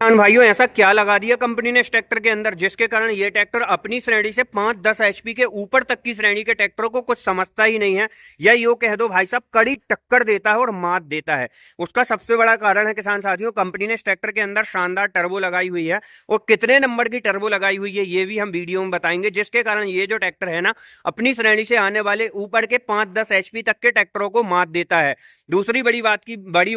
किसान भाइयों, ऐसा क्या लगा दिया कंपनी ने इस ट्रैक्टर के अंदर जिसके कारण ये ट्रैक्टर अपनी श्रेणी से 5-10 एचपी के ऊपर तक की श्रेणी के ट्रैक्टरों को कुछ समझता ही नहीं है, या यूं कह दो भाई साहब कड़ी टक्कर देता है और मात देता है। उसका सबसे बड़ा कारण है किसान साथियों, कंपनी ने इस ट्रैक्टर के अंदर शानदार टर्बो लगाई हुई है। और कितने नंबर की टर्बो लगाई हुई है ये भी हम वीडियो में बताएंगे, जिसके कारण ये जो ट्रैक्टर है ना, अपनी श्रेणी से आने वाले ऊपर के 5-10 एचपी तक के ट्रैक्टरों को मात देता है। दूसरी बड़ी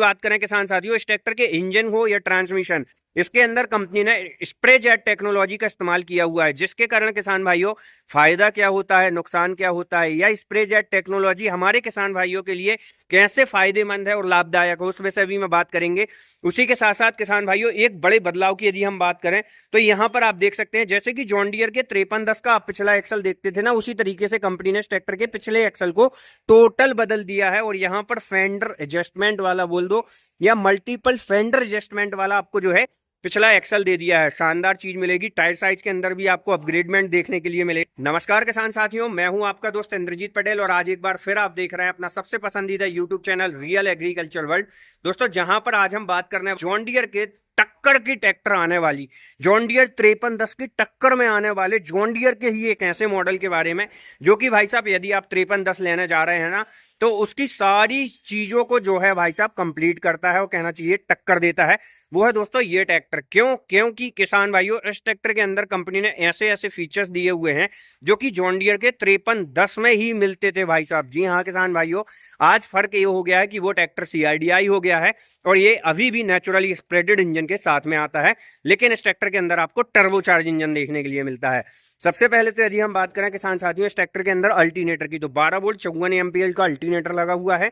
बात करें किसान साथियों, इस ट्रैक्टर के इंजन हो या ट्रांसमिशन, इसके अंदर कंपनी ने स्प्रे जेट टेक्नोलॉजी का इस्तेमाल किया हुआ है, जिसके कारण किसान भाइयों फायदा क्या होता है, नुकसान क्या होता है, या स्प्रे जेट टेक्नोलॉजी हमारे किसान भाइयों के लिए कैसे फायदेमंद है और लाभदायक है, उस विषय भी में बात करेंगे। उसी के साथ साथ किसान भाइयों एक बड़े बदलाव की यदि हम बात करें तो यहां पर आप देख सकते हैं, जैसे कि जॉन डियर के 5310 का आप पिछला एक्सल देखते थे ना, उसी तरीके से कंपनी ने इस ट्रैक्टर के पिछले एक्सल को टोटल बदल दिया है। और यहां पर फेंडर एडजस्टमेंट वाला बोल दो या मल्टीपल फेंडर एडजस्टमेंट वाला आपको जो है पिछला एक्सल दे दिया है। शानदार चीज मिलेगी। टायर साइज के अंदर भी आपको अपग्रेडमेंट देखने के लिए मिलेगा। नमस्कार किसान साथियों, मैं हूं आपका दोस्त इंद्रजीत पटेल और आज एक बार फिर आप देख रहे हैं अपना सबसे पसंदीदा YouTube channel real agriculture world. दोस्तों, जहां पर आज हम बात करने जॉन डियर के टक्कर की ट्रैक्टर आने वाली, जॉन डियर 5310 की टक्कर में आने वाले जॉन डियर के ही एक ऐसे मॉडल के बारे में जो कि भाई साहब यदि आप 5310 लेने जा रहे हैं ना, तो उसकी सारी चीजों को जो है भाई साहब कंप्लीट करता है और कहना चाहिए टक्कर देता है। वो है दोस्तों ये ट्रैक्टर। क्योंकि किसान भाइयों इस ट्रैक्टर के अंदर कंपनी ने ऐसे ऐसे फीचर्स दिए हुए हैं जो कि जॉन डियर के 5310 में ही मिलते थे भाई साहब। जी हाँ किसान भाइयों, आज फर्क ये हो गया है कि वो ट्रैक्टर सीआरडीआई हो गया है और ये अभी भी नेचुरली स्प्रेडेड इंजन के साथ में आता है, लेकिन इस ट्रैक्टर के अंदर आपको टर्बोचार्ज इंजन देखने के लिए मिलता है। सबसे पहले तो यदि हम बात करें किसान साथियों इस ट्रैक्टर के अंदर अल्टरनेटर की, तो 12 वोल्ट 54 एम्पीयर का अल्टरनेटर लगा हुआ है।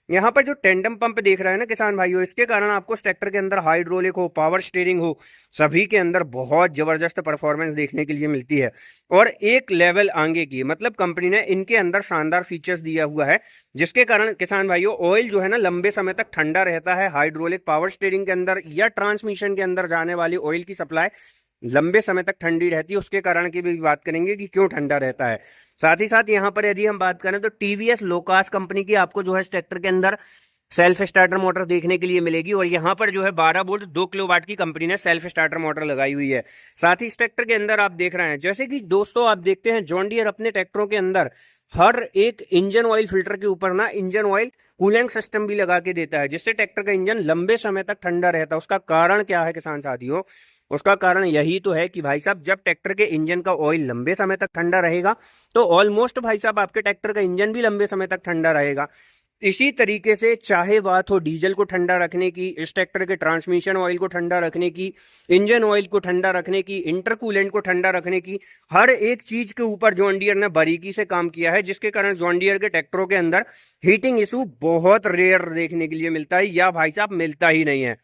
यहाँ पर जो टेंडम पंप देख रहे हैं ना किसान भाइयों, इसके कारण आपको इस ट्रैक्टर के अंदर हाइड्रोलिक हो, पावर स्टीयरिंग हो, सभी के अंदर बहुत जबरदस्त परफॉर्मेंस देखने के लिए मिलती है। और एक लेवल आगे की, मतलब कंपनी ने इनके अंदर शानदार फीचर्स दिया हुआ है, जिसके कारण किसान भाइयों ऑयल जो है ना लंबे समय तक ठंडा रहता है। हाइड्रोलिक पावर स्टीयरिंग के अंदर या ट्रांसमिशन के अंदर जाने वाली ऑयल की सप्लाई लंबे समय तक ठंडी रहती है। उसके कारण की भी बात करेंगे कि क्यों ठंडा रहता है। साथ ही साथ यहाँ पर यदि हम बात करें तो टीवीएस लोकास कंपनी की आपको जो है इस ट्रैक्टर के अंदर सेल्फ स्टार्टर मोटर देखने के लिए मिलेगी। और यहाँ पर जो है 12 वोल्ट 2 किलोवाट की कंपनी ने सेल्फ स्टार्टर मोटर लगाई हुई है। साथ ही इस ट्रैक्टर के अंदर आप देख रहे हैं, जैसे कि दोस्तों आप देखते हैं जॉन डियर अपने ट्रैक्टरों के अंदर हर एक इंजन ऑयल फिल्टर के ऊपर ना इंजन ऑयल कूलिंग सिस्टम भी लगा के देता है, जिससे ट्रैक्टर का इंजन लंबे समय तक ठंडा रहता है। उसका कारण क्या है किसान साथियों? उसका कारण यही तो है कि भाई साहब जब ट्रैक्टर के इंजन का ऑयल लंबे समय तक ठंडा रहेगा तो ऑलमोस्ट भाई साहब आपके ट्रैक्टर का इंजन भी लंबे समय तक ठंडा रहेगा। इसी तरीके से चाहे बात हो डीजल को ठंडा रखने की, इस ट्रैक्टर के ट्रांसमिशन ऑयल को ठंडा रखने की, इंजन ऑयल को ठंडा रखने की, इंटरकूलेंट को ठंडा रखने की, हर एक चीज के ऊपर जॉन डियर ने बारीकी से काम किया है, जिसके कारण जॉन डियर के ट्रैक्टरों के अंदर हीटिंग इशू बहुत रेयर देखने के लिए मिलता है, या भाई साहब मिलता ही नहीं है।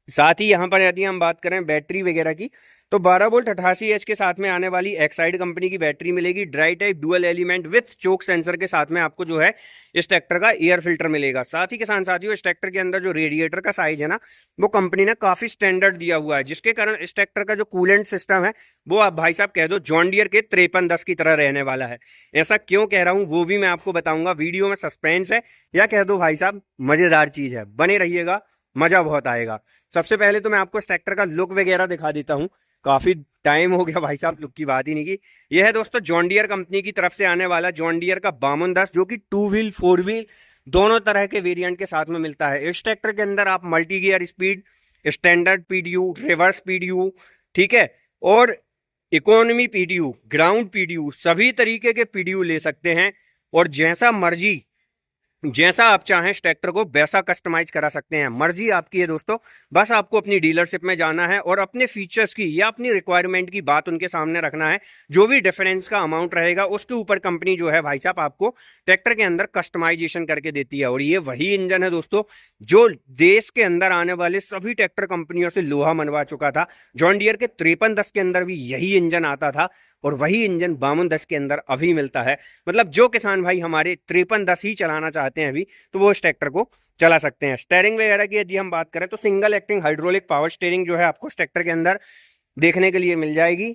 साथ ही यहाँ पर यदि हम बात करें बैटरी वगैरह की, तो 12 वोल्ट 88 एच के साथ में आने वाली एक्साइड कंपनी की बैटरी मिलेगी। Dry type dual element with choke sensor के साथ में आपको जो है इस ट्रैक्टर का एयर फिल्टर मिलेगा। साथ ही किसान साथियों इस ट्रैक्टर के अंदर जो रेडिएटर का साइज है ना, वो कंपनी ने काफी स्टैंडर्ड दिया हुआ है, जिसके कारण इस ट्रैक्टर का जो कूलेंट सिस्टम है वो आप भाई साहब कह दो जॉन डियर के 5310 की तरह रहने वाला है। ऐसा क्यों कह रहा हूं वो भी मैं आपको बताऊंगा। वीडियो में सस्पेंस है, या कह दो भाई साहब मजेदार चीज है, बने रहिएगा, मजा बहुत आएगा। सबसे पहले तो मैं आपको इस ट्रैक्टर का लुक वगैरह दिखा देता हूँ। काफी टाइम हो गया भाई साहब, लुक की बात ही नहीं की। यह है दोस्तों जॉन डियर कंपनी की तरफ से आने वाला जॉन डियर का 5210, जो कि 2 व्हील 4 व्हील दोनों तरह के वेरिएंट के साथ में मिलता है। इस ट्रैक्टर के अंदर आप multi gear speed, standard PDU, reverse PDU, ठीक है, और इकोनॉमी पीडीयू, ग्राउंड पीडीयू, सभी तरीके के पीडीयू ले सकते हैं। और जैसा मर्जी, जैसा आप चाहें इस ट्रैक्टर को वैसा कस्टमाइज करा सकते हैं। मर्जी आपकी है दोस्तों, बस आपको अपनी डीलरशिप में जाना है और अपने फीचर्स की या अपनी रिक्वायरमेंट की बात उनके सामने रखना है। जो भी डिफरेंस का अमाउंट रहेगा उसके ऊपर कंपनी जो है भाई साहब आपको ट्रैक्टर के अंदर कस्टमाइजेशन करके देती है। और ये वही इंजन है दोस्तों जो देश के अंदर आने वाले सभी ट्रैक्टर कंपनियों से लोहा मनवा चुका था। जॉन डियर के 5310 के अंदर भी यही इंजन आता था और वही इंजन 5210 के अंदर अभी मिलता है। मतलब जो किसान भाई हमारे 5310 ही चलाना चाहते हैं अभी, तो वो इस ट्रैक्टर को चला सकते हैं। स्टीयरिंग वगैरह की यदि हम बात करें तो single acting hydraulic power steering जो है आपको इस ट्रैक्टर के अंदर देखने के लिए मिल जाएगी।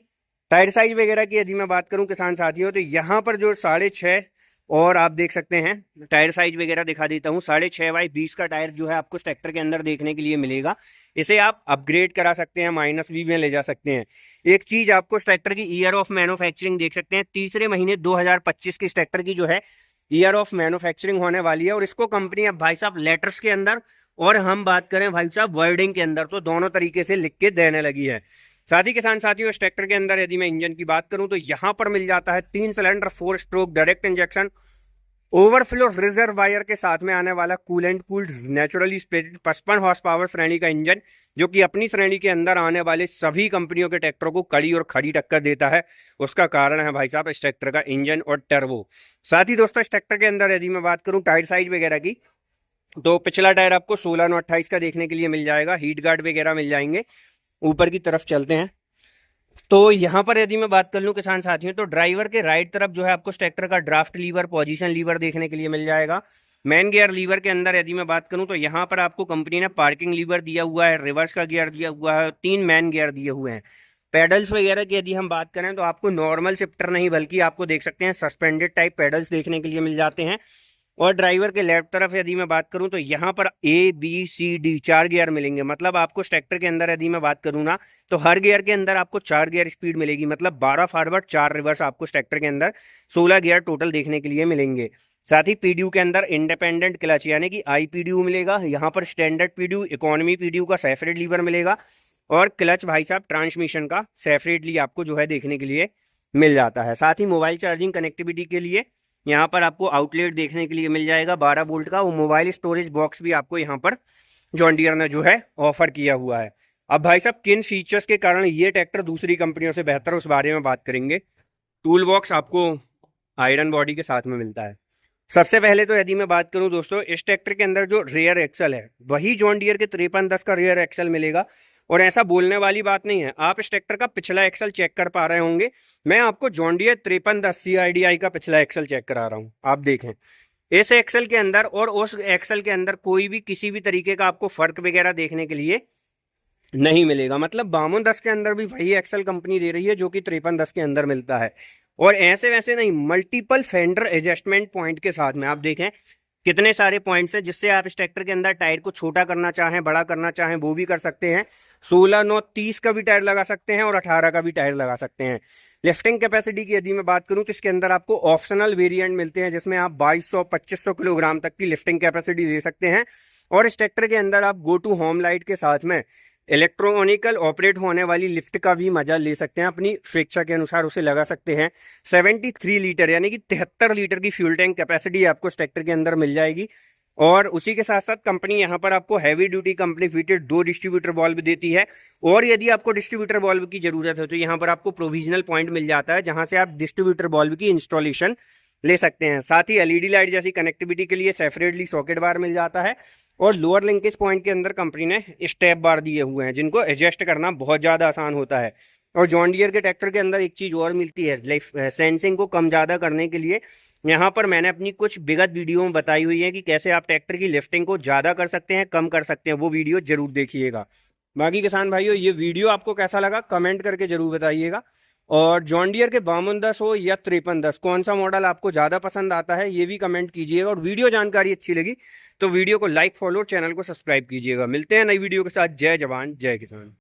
टायर साइज वगैरह की यदि मैं बात करूं किसान साथियों, तो यहाँ पर जो 6.5 और आप देख सकते हैं टायर साइज वगैरह दिखा देता हूँ, 6.5x20 का टायर जो है आपको ट्रैक्टर के अंदर देखने के लिए मिलेगा। इसे आप अपग्रेड करा सकते हैं, -V में ले जा सकते हैं। एक चीज आपको ट्रैक्टर की ईयर ऑफ मैन्युफैक्चरिंग देख सकते हैं, तीसरे महीने 2025 की ट्रैक्टर की जो है ईयर ऑफ मैन्युफैक्चरिंग होने वाली है। और इसको कंपनी अब भाई साहब लेटर्स के अंदर और हम बात करें भाई साहब वर्डिंग के अंदर, तो दोनों तरीके से लिख के देने लगी है। साथ ही किसान साथियों, इस ट्रैक्टर के अंदर यदि मैं इंजन की बात करूं तो यहां पर मिल जाता है 3 cylinder 4 stroke direct injection overflow reservoir के साथ में आने वाला coolant cooled naturally spirited 55 horse power श्रेणी का इंजन, जो कि अपनी श्रेणी के अंदर आने वाले सभी कंपनियों के ट्रैक्टरों को कड़ी और खड़ी टक्कर देता है। उसका कारण है भाई साहब इस ट्रैक्टर का इंजन और टर्बो। साथ ही दोस्तों, इस ट्रैक्टर के अंदर यदि मैं बात करूं टायर साइज वगैरह की, तो पिछला टायर आपको 16/28 का देखने के लिए मिल जाएगा, हीट गार्ड वगैरह मिल जाएंगे। ऊपर की तरफ चलते हैं तो यहाँ पर यदि मैं बात कर लूँ किसान साथियों, तो ड्राइवर के राइट तरफ जो है आपको ट्रैक्टर का ड्राफ्ट लीवर, पोजीशन लीवर देखने के लिए मिल जाएगा। मैन गियर लीवर के अंदर यदि मैं बात करूँ तो यहाँ पर आपको कंपनी ने पार्किंग लीवर दिया हुआ है, रिवर्स का गियर दिया हुआ है, 3 मैन गियर दिए हुए हैं। पेडल्स वगैरह की यदि हम बात करें तो आपको नॉर्मल शिफ्टर नहीं बल्कि आपको देख सकते हैं सस्पेंडेड टाइप पेडल्स देखने के लिए मिल जाते हैं। और ड्राइवर के लेफ्ट तरफ यदि मैं बात करूं तो यहाँ पर ABCD 4 गियर मिलेंगे। मतलब आपको ट्रैक्टर के अंदर यदि मैं बात करूं ना, तो हर गियर के अंदर आपको 4 गियर स्पीड मिलेगी। मतलब 12 फॉरवर्ड 4 रिवर्स आपको ट्रैक्टर के अंदर 16 गियर टोटल देखने के लिए मिलेंगे। साथ ही PDU के अंदर इंडिपेंडेंट क्लच यानी कि IPDU मिलेगा। यहाँ पर स्टैंडर्ड PDU, इकोनॉमी PDU का सेपरेट लीवर मिलेगा। और क्लच भाई साहब ट्रांसमिशन का सेपरेटली आपको जो है देखने के लिए मिल जाता है। साथ ही मोबाइल चार्जिंग कनेक्टिविटी के लिए यहाँ पर आपको आउटलेट देखने के लिए मिल जाएगा 12 वोल्ट का। वो मोबाइल स्टोरेज बॉक्स भी आपको यहाँ पर जॉन डियर ने जो है ऑफर किया हुआ है। अब भाई साहब किन फीचर्स के कारण ये ट्रैक्टर दूसरी कंपनियों से बेहतर है उस बारे में बात करेंगे। टूल बॉक्स आपको आयरन बॉडी के साथ में मिलता है। सबसे पहले तो यदि मैं बात करूं दोस्तों, इस ट्रैक्टर के अंदर जो रेयर एक्सल है वही जॉन डियर के 5310 का रेयर एक्सल मिलेगा। और ऐसा बोलने वाली बात नहीं है, आप इस ट्रैक्टर का पिछला एक्सल चेक कर पा रहे होंगे। मैं आपको जॉन डियर 5310 CRDI का पिछला एक्सल चेक करा रहा हूं, आप देखें। इस एक्सल के अंदर और उस एक्सल के अंदर कोई भी किसी भी तरीके का आपको फर्क वगैरह देखने के लिए नहीं मिलेगा। मतलब 5210 के अंदर भी वही एक्सल कंपनी दे रही है जो कि 5310 के अंदर मिलता है। और ऐसे वैसे नहीं, मल्टीपल फेंडर एडजस्टमेंट पॉइंट के साथ में आप देखें कितने सारे पॉइंट्स हैं जिससे आप इस ट्रैक्टर के अंदर टायर को छोटा करना चाहें, बड़ा करना चाहें वो भी कर सकते हैं। 16, 9, 30 का भी टायर लगा सकते हैं और 18 का भी टायर लगा सकते हैं। लिफ्टिंग कैपेसिटी की यदि मैं बात करूं तो इसके अंदर आपको ऑप्शनल वेरिएंट मिलते हैं जिसमें आप 2200-2500 किलोग्राम तक की लिफ्टिंग कैपेसिटी दे सकते हैं। और इस ट्रैक्टर के अंदर आप गो टू होम लाइट के साथ में इलेक्ट्रॉनिकल ऑपरेट होने वाली लिफ्ट का भी मजा ले सकते हैं, अपनी स्वेच्छा के अनुसार उसे लगा सकते हैं। 73 लीटर यानी कि 73 लीटर की फ्यूल टैंक कैपेसिटी आपको इस ट्रैक्टर के अंदर मिल जाएगी। और उसी के साथ साथ कंपनी यहाँ पर आपको heavy duty company fitted 2 distributor bulb देती है। और यदि आपको डिस्ट्रीब्यूटर बल्ब की जरूरत है तो यहाँ पर आपको प्रोविजनल पॉइंट मिल जाता है जहां से आप डिस्ट्रीब्यूटर बल्ब की इंस्टॉलेशन ले सकते हैं। साथ ही LED लाइट जैसी कनेक्टिविटी के लिए सेपरेटली सॉकेट बार मिल जाता है। और लोअर लिंकेज पॉइंट के अंदर कंपनी ने स्टेप बार दिए हुए हैं जिनको एडजस्ट करना बहुत ज़्यादा आसान होता है। और जॉन डियर के ट्रैक्टर के अंदर एक चीज़ और मिलती है, सेंसिंग को कम ज़्यादा करने के लिए यहाँ पर मैंने अपनी कुछ विगत वीडियो में बताई हुई है कि कैसे आप ट्रैक्टर की लिफ्टिंग को ज़्यादा कर सकते हैं, कम कर सकते हैं। वो वीडियो जरूर देखिएगा। बाकी किसान भाइयों, ये वीडियो आपको कैसा लगा कमेंट करके जरूर बताइएगा। और जॉन डियर के 5210 हो या 5310, कौन सा मॉडल आपको ज़्यादा पसंद आता है ये भी कमेंट कीजिएगा। और वीडियो जानकारी अच्छी लगी तो वीडियो को लाइक, फॉलो और चैनल को सब्सक्राइब कीजिएगा। मिलते हैं नई वीडियो के साथ। जय जवान जय किसान।